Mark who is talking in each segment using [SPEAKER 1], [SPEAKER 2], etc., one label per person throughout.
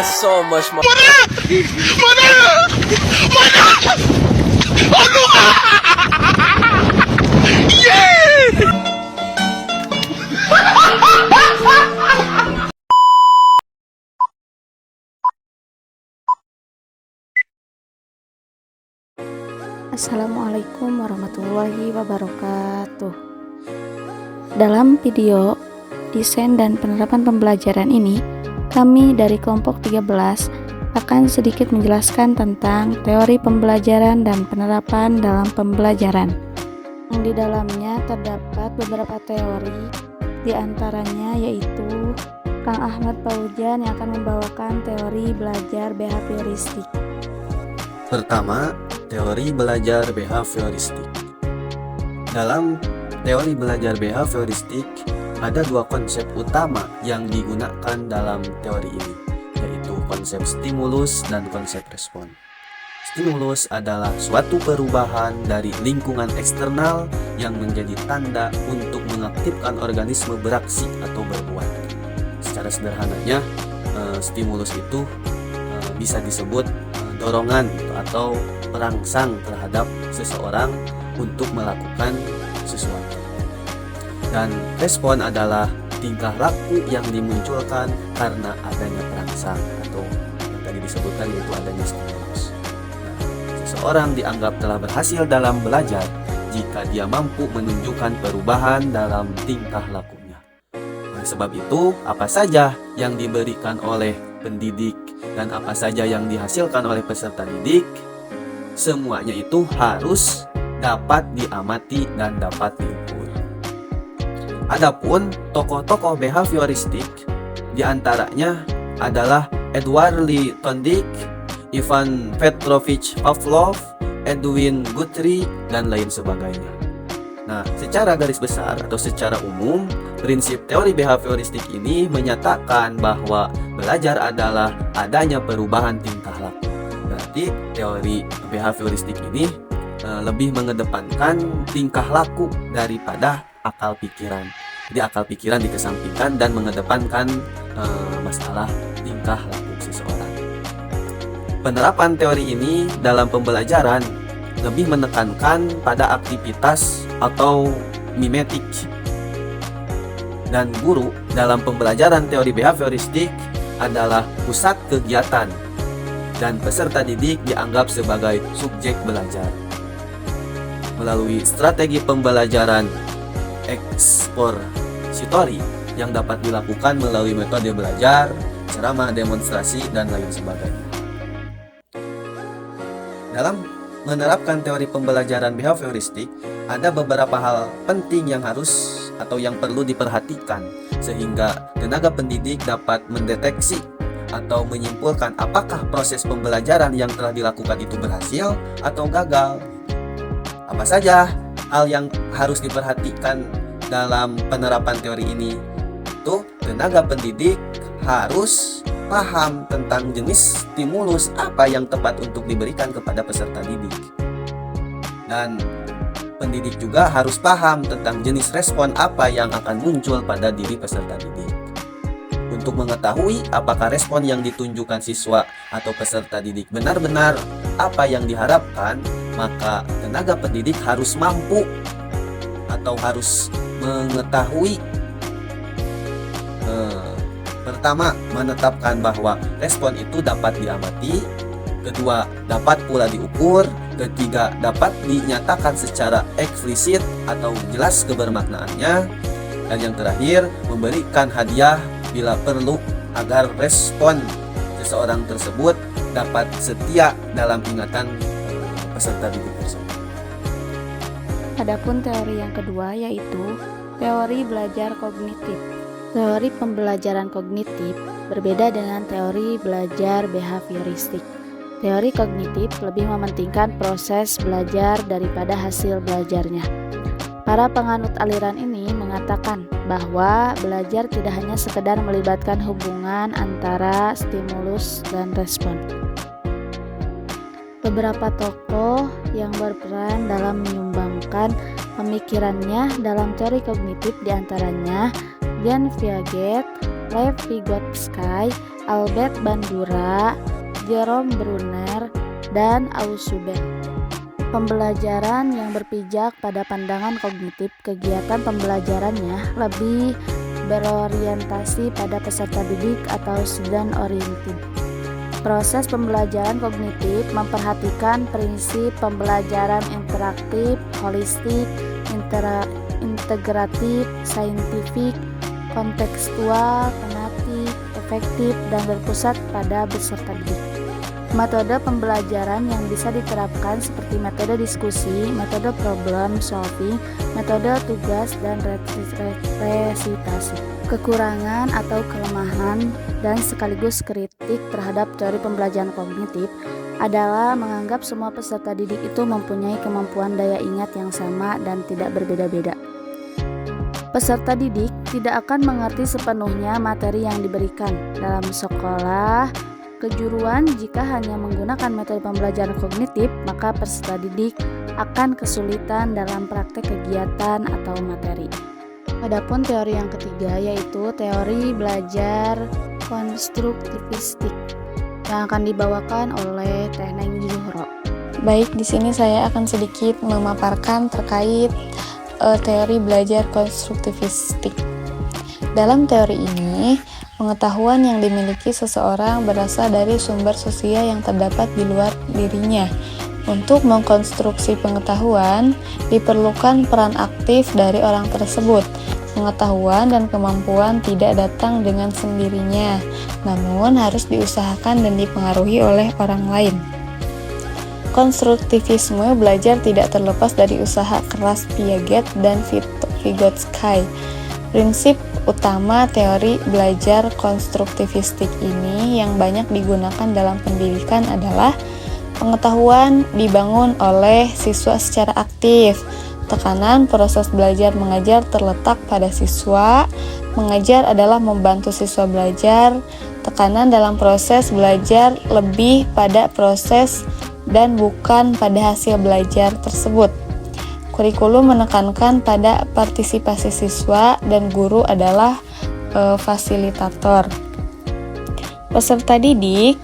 [SPEAKER 1] got so much more.
[SPEAKER 2] Assalamualaikum warahmatullahi wabarakatuh. Dalam video desain dan penerapan pembelajaran ini, kami dari kelompok 13 akan sedikit menjelaskan tentang teori pembelajaran dan penerapan dalam pembelajaran. Di dalamnya terdapat beberapa teori, di antaranya yaitu Kang Ahmad Paujan yang akan membawakan teori belajar behavioristik.
[SPEAKER 3] Pertama, teori belajar behavioristik. Dalam teori belajar behavioristik, ada dua konsep utama yang digunakan dalam teori ini, yaitu konsep stimulus dan konsep respon. Stimulus adalah suatu perubahan dari lingkungan eksternal yang menjadi tanda untuk mengaktifkan organisme beraksi atau berbuat. Secara sederhananya, stimulus itu bisa disebut dorongan atau perangsang terhadap seseorang untuk melakukan sesuatu. Dan respon adalah tingkah laku yang dimunculkan karena adanya perangsang atau yang tadi disebutkan yaitu adanya stimulus. Seseorang dianggap telah berhasil dalam belajar jika dia mampu menunjukkan perubahan dalam tingkah lakunya. Oleh sebab itu, apa saja yang diberikan oleh pendidik dan apa saja yang dihasilkan oleh peserta didik, semuanya itu harus dapat diamati dan dapat diukur. Adapun tokoh-tokoh behavioristik diantaranya adalah Edward Lee Thorndike, Ivan Petrovich Pavlov, Edwin Guthrie, dan lain sebagainya. Nah, secara garis besar atau secara umum, prinsip teori behavioristik ini menyatakan bahwa belajar adalah adanya perubahan tingkah laku. Berarti teori behavioristik ini lebih mengedepankan tingkah laku daripada akal pikiran. Jadi akal pikiran dikesampingkan dan mengedepankan masalah tingkah laku seseorang. Penerapan teori ini dalam pembelajaran lebih menekankan pada aktivitas atau mimetik. Dan guru dalam pembelajaran teori behavioristik adalah pusat kegiatan dan peserta didik dianggap sebagai subjek belajar. Melalui strategi pembelajaran ekspositori yang dapat dilakukan melalui metode belajar, ceramah, demonstrasi, dan lain sebagainya. Dalam menerapkan teori pembelajaran behavioristik, ada beberapa hal penting yang harus atau yang perlu diperhatikan sehingga tenaga pendidik dapat mendeteksi atau menyimpulkan apakah proses pembelajaran yang telah dilakukan itu berhasil atau gagal. Apa saja hal yang harus diperhatikan dalam penerapan teori ini? Itu tenaga pendidik harus paham tentang jenis stimulus apa yang tepat untuk diberikan kepada peserta didik. Dan pendidik juga harus paham tentang jenis respon apa yang akan muncul pada diri peserta didik. Untuk mengetahui apakah respon yang ditunjukkan siswa atau peserta didik benar-benar apa yang diharapkan, maka tenaga pendidik harus mampu atau harus mengetahui pertama, menetapkan bahwa respon itu dapat diamati. Kedua, dapat pula diukur. Ketiga, dapat dinyatakan secara eksplisit atau jelas kebermaknaannya. Dan yang terakhir, memberikan hadiah bila perlu agar respon seseorang tersebut dapat setia dalam ingatan peserta didik tersebut.
[SPEAKER 2] Adapun teori yang kedua yaitu teori belajar kognitif. Teori pembelajaran kognitif berbeda dengan teori belajar behavioristik. Teori kognitif lebih mementingkan proses belajar daripada hasil belajarnya. Para penganut aliran ini mengatakan bahwa belajar tidak hanya sekedar melibatkan hubungan antara stimulus dan respon. Beberapa tokoh yang berperan dalam menyumbangkan pemikirannya dalam teori kognitif diantaranya Jan Piaget, Lev Vygotsky, Albert Bandura, Jerome Bruner, dan Ausubel. Pembelajaran yang berpijak pada pandangan kognitif, kegiatan pembelajarannya lebih berorientasi pada peserta didik atau student oriented. Proses pembelajaran kognitif memperhatikan prinsip pembelajaran interaktif, holistik, integratif, saintifik, kontekstual, tematik, efektif, dan berpusat pada peserta didik. Metode pembelajaran yang bisa diterapkan seperti metode diskusi, metode problem solving, metode tugas, dan resitasi. Kekurangan atau kelemahan dan sekaligus kritik terhadap teori pembelajaran kognitif adalah menganggap semua peserta didik itu mempunyai kemampuan daya ingat yang sama dan tidak berbeda-beda. Peserta didik tidak akan mengerti sepenuhnya materi yang diberikan dalam sekolah kejuruan. Jika hanya menggunakan metode pembelajaran kognitif, maka peserta didik akan kesulitan dalam praktek kegiatan atau materi. Adapun teori yang ketiga yaitu teori belajar konstruktivistik yang akan dibawakan oleh Teh Neng Zuhro.
[SPEAKER 1] Baik, di sini saya akan sedikit memaparkan terkait teori belajar konstruktivistik. Dalam teori ini, pengetahuan yang dimiliki seseorang berasal dari sumber sosial yang terdapat di luar dirinya. Untuk mengkonstruksi pengetahuan, diperlukan peran aktif dari orang tersebut. Pengetahuan dan kemampuan tidak datang dengan sendirinya, namun harus diusahakan dan dipengaruhi oleh orang lain. Konstruktivisme belajar tidak terlepas dari usaha keras Piaget dan Vygotsky. Prinsip utama teori belajar konstruktivistik ini yang banyak digunakan dalam pendidikan adalah pengetahuan dibangun oleh siswa secara aktif. Tekanan proses belajar mengajar terletak pada siswa. Mengajar adalah membantu siswa belajar. Tekanan dalam proses belajar lebih pada proses dan bukan pada hasil belajar tersebut. Kurikulum menekankan pada partisipasi siswa dan guru adalah fasilitator. Peserta didik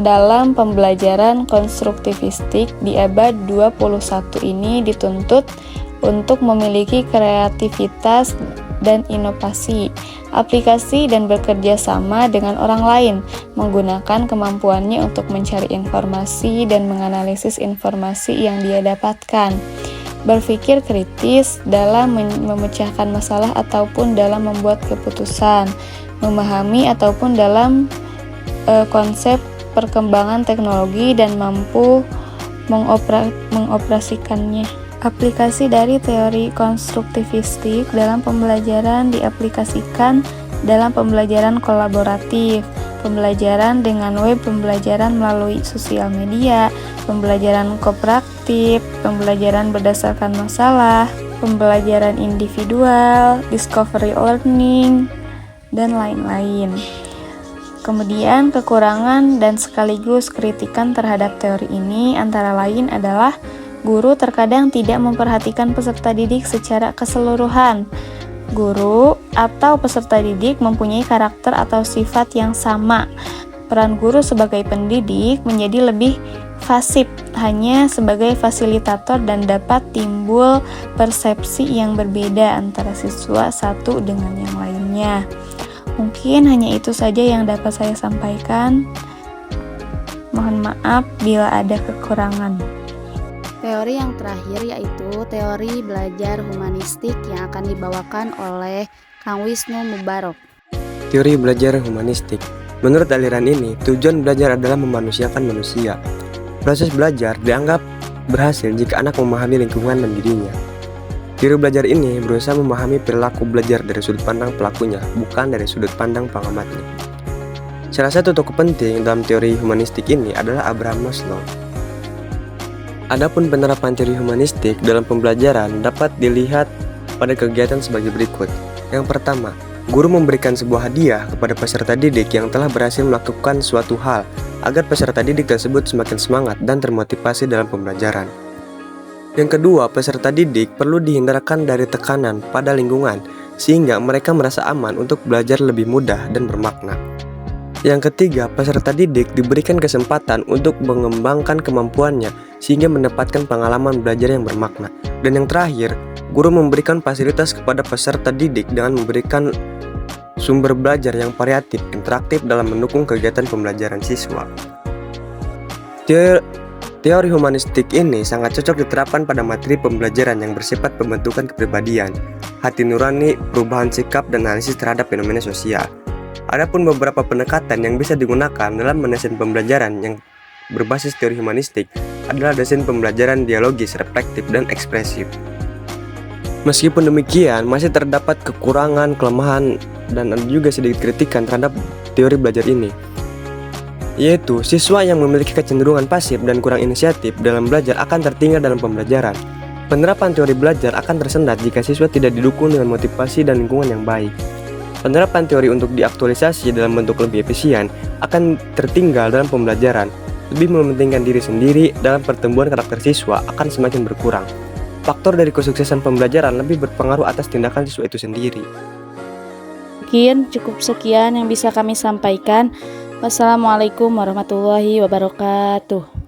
[SPEAKER 1] dalam pembelajaran konstruktivistik di abad 21 ini dituntut untuk memiliki kreativitas dan inovasi, aplikasi dan bekerja sama dengan orang lain, menggunakan kemampuannya untuk mencari informasi dan menganalisis informasi yang dia dapatkan. Berpikir kritis dalam memecahkan masalah ataupun dalam membuat keputusan, memahami ataupun dalam konsep perkembangan teknologi dan mampu mengoperasikannya. Aplikasi dari teori konstruktivistik dalam pembelajaran diaplikasikan dalam pembelajaran kolaboratif, pembelajaran dengan web, pembelajaran melalui sosial media, pembelajaran kooperatif, pembelajaran berdasarkan masalah, pembelajaran individual, discovery learning, dan lain-lain. Kemudian kekurangan dan sekaligus kritikan terhadap teori ini antara lain adalah guru terkadang tidak memperhatikan peserta didik secara keseluruhan. Guru atau peserta didik mempunyai karakter atau sifat yang sama. Peran guru sebagai pendidik menjadi lebih pasif, hanya sebagai fasilitator dan dapat timbul persepsi yang berbeda antara siswa satu dengan yang lainnya. Mungkin hanya itu saja yang dapat saya sampaikan. Mohon maaf bila ada kekurangan.
[SPEAKER 2] Teori yang terakhir yaitu teori belajar humanistik yang akan dibawakan oleh Kang Wisnu Mubarok.
[SPEAKER 4] Teori belajar humanistik. Menurut aliran ini, tujuan belajar adalah memanusiakan manusia. Proses belajar dianggap berhasil jika anak memahami lingkungan dan dirinya. Teori belajar ini berusaha memahami perilaku belajar dari sudut pandang pelakunya, bukan dari sudut pandang pengamatnya. Salah satu tokoh penting dalam teori humanistik ini adalah Abraham Maslow. Adapun penerapan teori humanistik dalam pembelajaran dapat dilihat pada kegiatan sebagai berikut. Yang pertama, guru memberikan sebuah hadiah kepada peserta didik yang telah berhasil melakukan suatu hal agar peserta didik tersebut semakin semangat dan termotivasi dalam pembelajaran. Yang kedua, peserta didik perlu dihindarkan dari tekanan pada lingkungan sehingga mereka merasa aman untuk belajar lebih mudah dan bermakna. Yang ketiga, peserta didik diberikan kesempatan untuk mengembangkan kemampuannya sehingga mendapatkan pengalaman belajar yang bermakna. Dan yang terakhir, guru memberikan fasilitas kepada peserta didik dengan memberikan sumber belajar yang variatif, interaktif dalam mendukung kegiatan pembelajaran siswa. Teori humanistik ini sangat cocok diterapkan pada materi pembelajaran yang bersifat pembentukan kepribadian, hati nurani, perubahan sikap, dan analisis terhadap fenomena sosial. Adapun beberapa pendekatan yang bisa digunakan dalam mendesain pembelajaran yang berbasis teori humanistik adalah desain pembelajaran dialogis, reflektif, dan ekspresif. Meskipun demikian, masih terdapat kekurangan, kelemahan, dan ada juga sedikit kritikan terhadap teori belajar ini, yaitu siswa yang memiliki kecenderungan pasif dan kurang inisiatif dalam belajar akan tertinggal dalam pembelajaran. Penerapan teori belajar akan tersendat jika siswa tidak didukung dengan motivasi dan lingkungan yang baik. Penerapan teori untuk diaktualisasi dalam bentuk lebih efisien akan tertinggal dalam pembelajaran. Lebih mementingkan diri sendiri dalam pertumbuhan karakter siswa akan semakin berkurang. Faktor dari kesuksesan pembelajaran lebih berpengaruh atas tindakan siswa itu sendiri.
[SPEAKER 2] Mungkin cukup sekian yang bisa kami sampaikan. Wassalamualaikum warahmatullahi wabarakatuh.